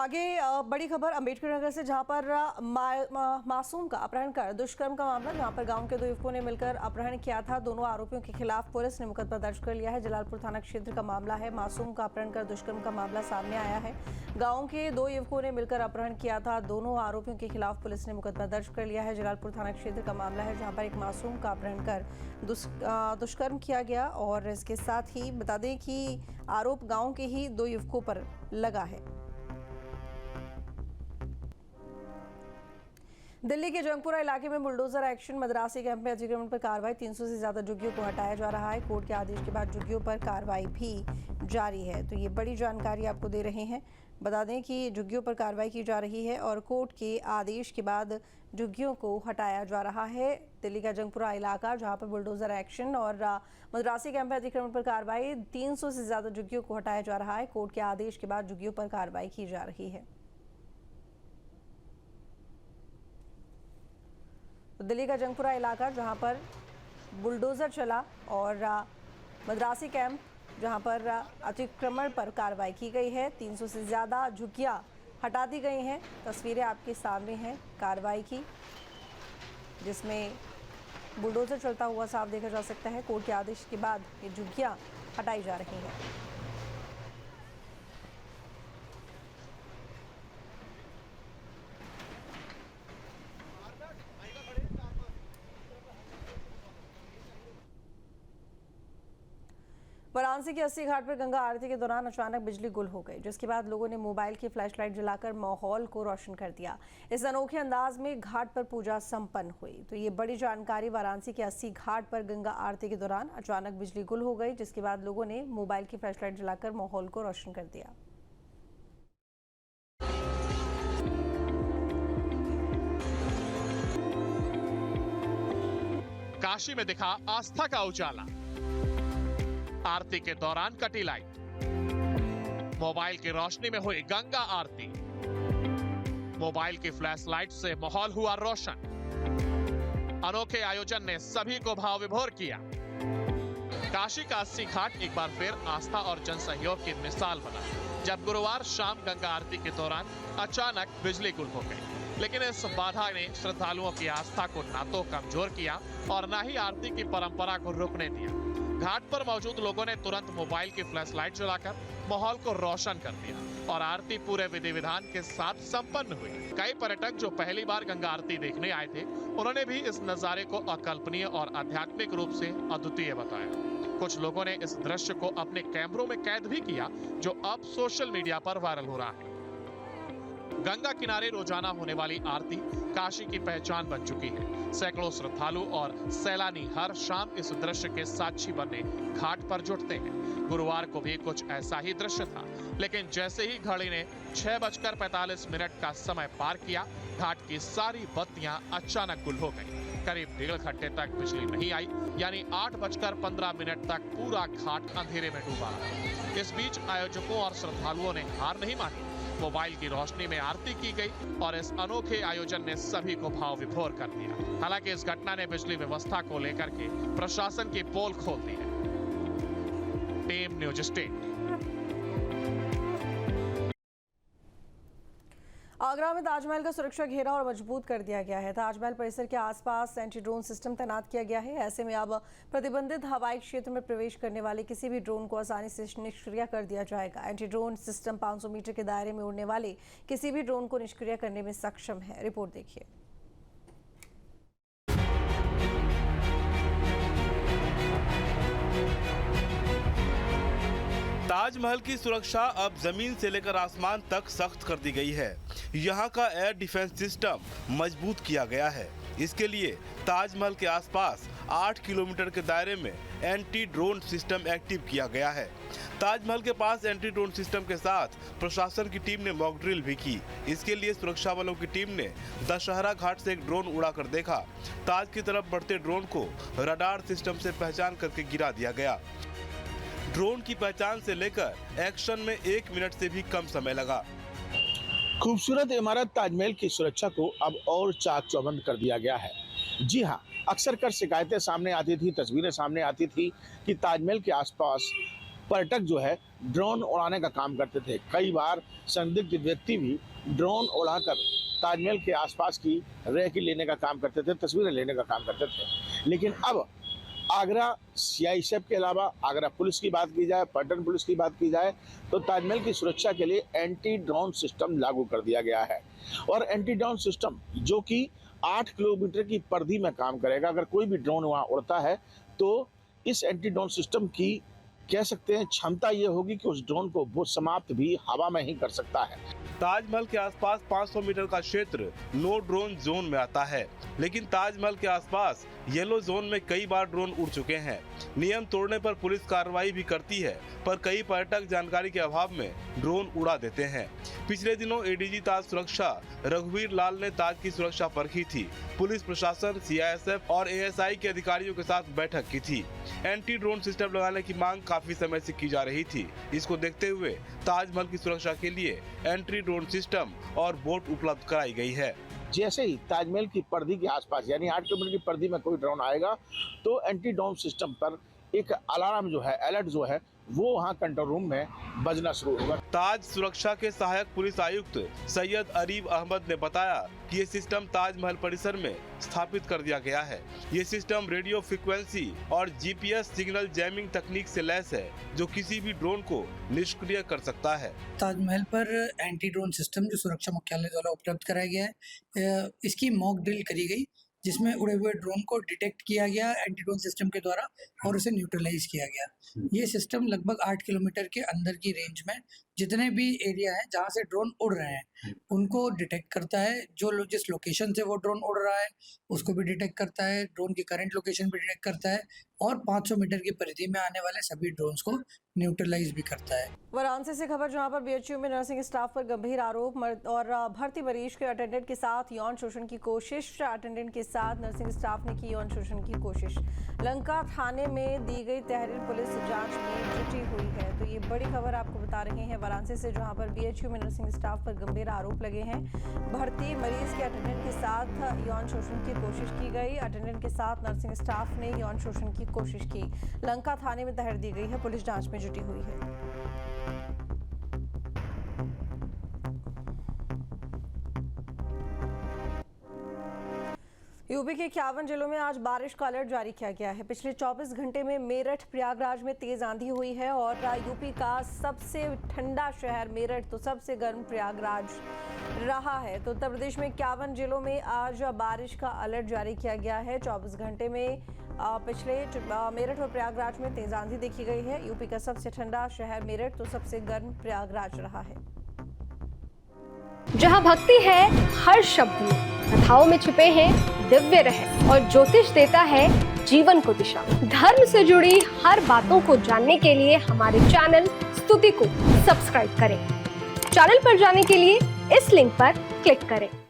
आगे बड़ी खबर अम्बेडकर नगर से, जहां पर मासूम का अपहरण कर दुष्कर्म का मामला, जहां पर गांव के दो युवकों ने मिलकर अपहरण किया था। दोनों आरोपियों के खिलाफ पुलिस ने मुकदमा दर्ज कर लिया है। जलालपुर थाना क्षेत्र का मामला है। मासूम का अपहरण कर दुष्कर्म का मामला सामने आया है। गांव के दो युवकों ने मिलकर अपहरण किया था। दोनों आरोपियों के खिलाफ पुलिस ने मुकदमा दर्ज कर लिया है। जलालपुर थाना क्षेत्र का मामला है, जहाँ पर एक मासूम का अपहरण कर दुष्कर्म किया गया। और इसके साथ ही बता दें कि आरोप गाँव के ही दो युवकों पर लगा है। दिल्ली के जंगपुरा इलाके में बुलडोजर एक्शन, मद्रासी कैंप में अतिक्रमण पर कार्रवाई। 300 से ज्यादा झुग्गियों को हटाया जा रहा है। कोर्ट के आदेश के बाद झुग्गियों पर कार्रवाई भी जारी है। तो ये बड़ी जानकारी आपको दे रहे हैं। बता दें कि झुग्गियों पर कार्रवाई की जा रही है और कोर्ट के आदेश के बाद झुग्गियों को हटाया जा रहा है। दिल्ली का जंगपुरा इलाका, जहाँ पर बुलडोजर एक्शन और मद्रासी कैंप में अतिक्रमण पर कार्रवाई। 300 से ज्यादा झुग्गियों को हटाया जा रहा है। कोर्ट के आदेश के बाद झुग्गियों पर कार्रवाई की जा रही है। दिल्ली का जंगपुरा इलाका, जहां पर बुलडोजर चला और मद्रासी कैंप, जहां पर अतिक्रमण पर कार्रवाई की गई है। 300 से ज़्यादा झुग्गियां हटा दी गई हैं। तस्वीरें आपके सामने हैं कार्रवाई की, जिसमें बुलडोजर चलता हुआ साफ देखा जा सकता है। कोर्ट के आदेश के बाद ये झुग्गियां हटाई जा रही हैं। वाराणसी के 80 घाट पर गंगा आरती के दौरान अचानक बिजली गुल हो गई, जिसके बाद लोगों ने मोबाइल की फ्लैशलाइट जलाकर माहौल को रोशन कर दिया। इस अनोखे अंदाज में घाट पर पूजा संपन्न हुई। तो ये बड़ी जानकारी, वाराणसी के 80 घाट पर गंगा आरती के दौरान अचानक बिजली गुल हो गई, जिसके बाद लोगों ने मोबाइल की फ्लैशलाइट जलाकर माहौल को रोशन कर दिया। काशी में दिखा आस्था का उजाला। आरती के दौरान कटी लाइट, मोबाइल की रोशनी में हुई गंगा आरती, मोबाइल की फ्लैश लाइट से माहौल हुआ रोशन। अनोखे आयोजन ने सभी को भाव विभोर किया। काशी का 80 घाट एक बार फिर आस्था और जन सहयोग की मिसाल बना, जब गुरुवार शाम गंगा आरती के दौरान अचानक बिजली गुल हो गई। लेकिन इस बाधा ने श्रद्धालुओं की आस्था को ना तो कमजोर किया और ना ही आरती की परंपरा को रुकने दिया। घाट पर मौजूद लोगों ने तुरंत मोबाइल की फ्लैश लाइट जलाकर माहौल को रोशन कर दिया और आरती पूरे विधि विधान के साथ संपन्न हुई। कई पर्यटक जो पहली बार गंगा आरती देखने आए थे, उन्होंने भी इस नजारे को अकल्पनीय और आध्यात्मिक रूप से अद्वितीय बताया। कुछ लोगों ने इस दृश्य को अपने कैमरों में कैद भी किया, जो अब सोशल मीडिया पर वायरल हो रहा है। गंगा किनारे रोजाना होने वाली आरती काशी की पहचान बन चुकी है। सैकड़ों श्रद्धालु और सैलानी हर शाम इस दृश्य के साक्षी बनने घाट पर जुटते हैं। गुरुवार को भी कुछ ऐसा ही दृश्य था, लेकिन जैसे ही घड़ी ने 6:45 का समय पार किया, घाट की सारी बत्तियां अचानक गुल हो गई। करीब 1.5 घंटे तक बिजली नहीं आई, यानी 8:15 तक पूरा घाट अंधेरे में डूबा रहा। इस बीच आयोजकों और श्रद्धालुओं ने हार नहीं मानी। मोबाइल की रोशनी में आरती की गई और इस अनोखे आयोजन ने सभी को भाव विभोर कर दिया। हालांकि इस घटना ने बिजली व्यवस्था को लेकर के प्रशासन की पोल खोल दी है। Team news state. आगरा में ताजमहल का सुरक्षा घेरा और मजबूत कर दिया गया है। ताजमहल परिसर के आसपास एंटी ड्रोन सिस्टम तैनात किया गया है। ऐसे में अब प्रतिबंधित हवाई क्षेत्र में प्रवेश करने वाले किसी भी ड्रोन को आसानी से निष्क्रिय कर दिया जाएगा। एंटी ड्रोन सिस्टम 500 मीटर के दायरे में उड़ने वाले किसी भी ड्रोन को निष्क्रिय करने में सक्षम है। रिपोर्ट देखिए। ताजमहल की सुरक्षा अब जमीन से लेकर आसमान तक सख्त कर दी गई है। यहाँ का एयर डिफेंस सिस्टम मजबूत किया गया है। इसके लिए ताजमहल के आसपास 8 किलोमीटर के दायरे में एंटी ड्रोन सिस्टम एक्टिव किया गया है। ताजमहल के पास एंटी ड्रोन सिस्टम के साथ प्रशासन की टीम ने मॉक ड्रिल भी की। इसके लिए सुरक्षा बलों की टीम ने दशहरा घाट से एक ड्रोन उड़ा कर देखा। ताज की तरफ बढ़ते ड्रोन को रडार सिस्टम से पहचान करके गिरा दिया गया। ड्रोन की पहचान से लेकर एक्शन में 1 मिनट से भी कम समय लगा। खूबसूरत इमारत ताजमहल की सुरक्षा को अब और चाक चौबंद कर दिया गया है। जी हाँ, अक्सर कर शिकायतें सामने आती थी, तस्वीरें सामने आती थी कि ताजमहल के आसपास पर्यटक जो है ड्रोन उड़ाने का काम करते थे। कई बार संदिग्ध व्यक्ति भी ड्रोन उड़ाकर ताजमहल के आसपास की रेकी लेने का काम करते थे, तस्वीरें लेने का काम करते थे। लेकिन अब आगरा सीआईएसएफ के अलावा आगरा पुलिस की बात की जाए, पलटन पुलिस की बात की जाए, तो ताजमहल की सुरक्षा के लिए एंटी ड्रोन सिस्टम लागू कर दिया गया है। और एंटी ड्रोन सिस्टम जो कि 8 किलोमीटर की परिधि में काम करेगा। अगर कोई भी ड्रोन वहाँ उड़ता है तो इस एंटी ड्रोन सिस्टम की कह सकते हैं क्षमता ये होगी कि उस ड्रोन को वो समाप्त भी हवा में ही कर सकता है। ताजमहल के आसपास 500 मीटर का क्षेत्र नो ड्रोन जोन में आता है, लेकिन ताजमहल के आसपास येलो जोन में कई बार ड्रोन उड़ चुके हैं। नियम तोड़ने पर पुलिस कार्रवाई भी करती है, पर कई पर्यटक जानकारी के अभाव में ड्रोन उड़ा देते हैं। पिछले दिनों एडीजी ताज सुरक्षा रघुवीर लाल ने ताज की सुरक्षा परखी थी। पुलिस प्रशासन, सीआईएसएफ और एएसआई के अधिकारियों के साथ बैठक की थी। एंटी ड्रोन सिस्टम लगाने की मांग काफी समय से की जा रही थी। इसको देखते हुए ताजमहल की सुरक्षा के लिए एंटी ड्रोन सिस्टम और बोट उपलब्ध कराई गई है। जैसे ही ताजमहल की परिधि के आसपास यानी 8 किलोमीटर की परिधि में कोई ड्रोन आएगा तो एंटी ड्रोन सिस्टम पर एक अलार्म जो है, अलर्ट जो है, वो वहाँ कंट्रोल रूम में बजना शुरू होगा। ताज सुरक्षा के सहायक पुलिस आयुक्त सैयद अरीब अहमद ने बताया कि ये सिस्टम ताजमहल परिसर में स्थापित कर दिया गया है। ये सिस्टम रेडियो फ्रीक्वेंसी और जीपीएस सिग्नल जैमिंग तकनीक से लैस है, जो किसी भी ड्रोन को निष्क्रिय कर सकता है। ताजमहल पर एंटी ड्रोन सिस्टम जो सुरक्षा मुख्यालय द्वारा उपलब्ध कराया गया है, इसकी मॉक ड्रिल करी गई, जिसमें उड़े हुए ड्रोन को डिटेक्ट किया गया एंटी ड्रोन सिस्टम के द्वारा और उसे न्यूट्रलाइज किया गया। ये सिस्टम लगभग 8 किलोमीटर के अंदर की रेंज में जितने भी एरिया है जहां से ड्रोन उड़ रहे हैं उनको डिटेक्ट करता है। जिस लोकेशन से वो ड्रोन उड़ रहा है उसको भी डिटेक्ट करता है, ड्रोन की करंट लोकेशन भी डिटेक्ट करता है और 500 मीटर की परिधि में आने वाले सभी ड्रोन्स को न्यूट्रलाइज भी करता है। वाराणसी से खबर, जहां पर बीएचयू में नर्सिंग स्टाफ पर गंभीर आरोप और भर्ती मरीज के अटेंडेंट के साथ यौन शोषण की कोशिश। अटेंडेंट के साथ नर्सिंग स्टाफ ने की यौन शोषण की कोशिश। लंका थाने में दी गई तहरीर पुलिस जांच में जुटी हुई है। तो ये बड़ी खबर आपको बता रहे हैं वाराणसी से, जहां पर बीएचयू में नर्सिंग स्टाफ पर गंभीर आरोप लगे हैं। भर्ती मरीज के अटेंडेंट के साथ यौन शोषण की कोशिश की गई। अटेंडेंट के साथ नर्सिंग स्टाफ ने यौन शोषण की कोशिश की। लंका थाने में तहरीर दी गई है, पुलिस जांच में जुटी हुई है। यूपी के 51 जिलों में आज बारिश का अलर्ट जारी किया गया है। पिछले 24 घंटे में मेरठ, प्रयागराज में तेज आंधी हुई है और यूपी का सबसे ठंडा शहर मेरठ तो सबसे गर्म प्रयागराज रहा है। तो उत्तर प्रदेश में 51 जिलों में आज बारिश का अलर्ट जारी किया गया है। 24 घंटे में पिछले मेरठ और प्रयागराज में तेज आंधी देखी गई है। यूपी का सबसे ठंडा शहर मेरठ तो सबसे गर्म प्रयागराज रहा है। जहाँ भक्ति है हर शब्द में, कथाओं में छुपे हैं दिव्य रहस्य और ज्योतिष देता है जीवन को दिशा। धर्म से जुड़ी हर बातों को जानने के लिए हमारे चैनल स्तुति को सब्सक्राइब करें। चैनल पर जाने के लिए इस लिंक पर क्लिक करें।